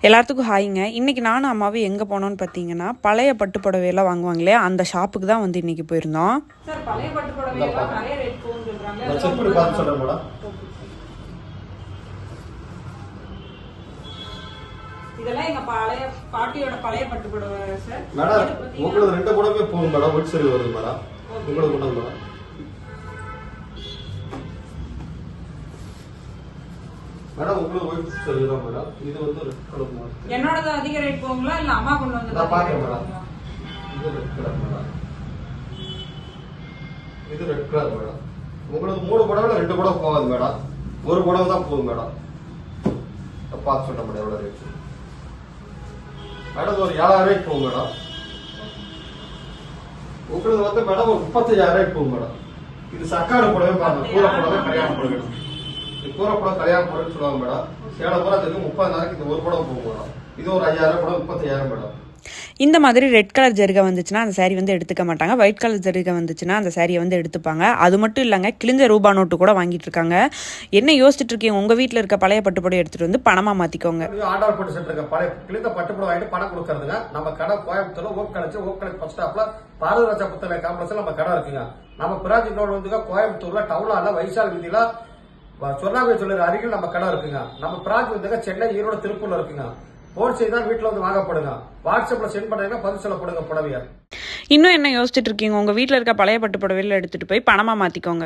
எல்லாத்துக்கும் ஹாய்ங்க. இன்றைக்கி நானும் அம்மாவும் எங்கே போனோன்னு பார்த்தீங்கன்னா, பழைய பட்டு புடவையெல்லாம் வாங்குவாங்க இல்லையா, அந்த ஷாப்புக்கு தான் வந்து இன்றைக்கி போயிருந்தோம். சார் பழைய பட்டு புடவையெல்லாம் நிறைய ரேட் போகுன்னு சொல்கிறாங்க. நான் செக் பண்ணி பார்த்து சொல்கிறேன் மேடம். இதெல்லாம் எங்க பழைய பாட்டியோட பழைய பட்டு புடவை சார். மேடம் உங்களுக்கு ரெண்டு புடவை போகும் மேடம், ஒயிட் சரி வருது மேடம். உங்களுக்கு கொண்டு மேடம். மேடம் உங்களுக்கு ஒயிட் சரி தான் மேடம். இது வந்து ரெட் கலர் மாதிரி. என்னோடது அதிக ரேட் போகுங்களா இல்ல அம்மா கொண்டு வந்தது? நான் பாக்குறேன் மேடம். இது ரெட் கலர் மேடம். இது ரெட் கலர் மேடம். உங்களுக்கு மூணு புடவைல ரெண்டு புடவை போகாது மேடம். ஒரு புடவை தான் போகும் மேடம். பார்த்து சொல்ல மேடம் எவ்வளவு ரேட். மேடம் ஒரு 7000 ரூபாய்க்கு போகும் மேடம். உங்களுக்கு வந்து மேடம் ஒரு 35000 ரூபாய்க்கு போகும் மேடம். இது சக்காடு புடவை பாருங்க, கூரை புடவை கல்யாண புடவை. இது கூரை புடவை கல்யாண புடவைன்னு சொல்லுவாங்க மேடம். சேலை பூரா தெரியும் 30,000 இது ஒரு புடவை போகும் மேடம். இது ஒரு 5000 புடவை 35,000 மேடம். இந்த மாதிரி ரெட் கலர் ஜரிகை வந்துச்சுன்னா அந்த சாரீ வந்து எடுத்துக்க மாட்டாங்க. ஒயிட் கலர் ஜரிகை வந்துச்சுன்னா அந்த சாரியை வந்து எடுத்துப்பாங்க. அது மட்டும் இல்லைங்க, கிழிஞ்ச ரூபா நோட்டு கூட வாங்கிட்டு இருக்காங்க. என்ன யோசிச்சுட்டு இருக்கீங்க? உங்க வீட்டில் இருக்க பழைய பட்டுப்புடவை எடுத்துட்டு வந்து பணமா மாத்திக்கோங்க. ஆர்டர் போட்டு சென்றிருக்க பழைய கிழிந்த பட்டுப்புடவை வாங்கிட்டு பணம் கொடுக்கறதுங்க. நம்ம கடை கோயம்புத்தூர்ல ஓக் காலேஜ் ஃபர்ஸ்ட் ஸ்டாப்ல பாரதராஜா புத்தக காம்ப்ளெக்ஸ்ல நம்ம கடை இருக்குங்க. நம்ம பிராஞ்ச் இன்னொரு வந்து கோயம்புத்தூர்ல டவுன்ல வைசால் வீதியில சொன்னாவே சொல்லுற அருகில் நம்ம கடை இருக்குங்க. நம்ம பிராஞ்ச் வந்து சென்னை, ஈரோடு, திருப்பூர்ல இருக்குங்க. போன் செய்து தான் வீட்டுல வந்து வாங்கப்படுங்க. வாட்ஸ்அப்ல சென்ட் பண்ணீங்கன்னா பதில் சொல்லப்படுங்க புடவையா. இன்னும் என்ன யோசிச்சுட்டு இருக்கீங்க? உங்க வீட்டில் இருக்க பழைய பட்டு புடவையில எடுத்துட்டு போய் பணமா மாத்திக்கோங்க.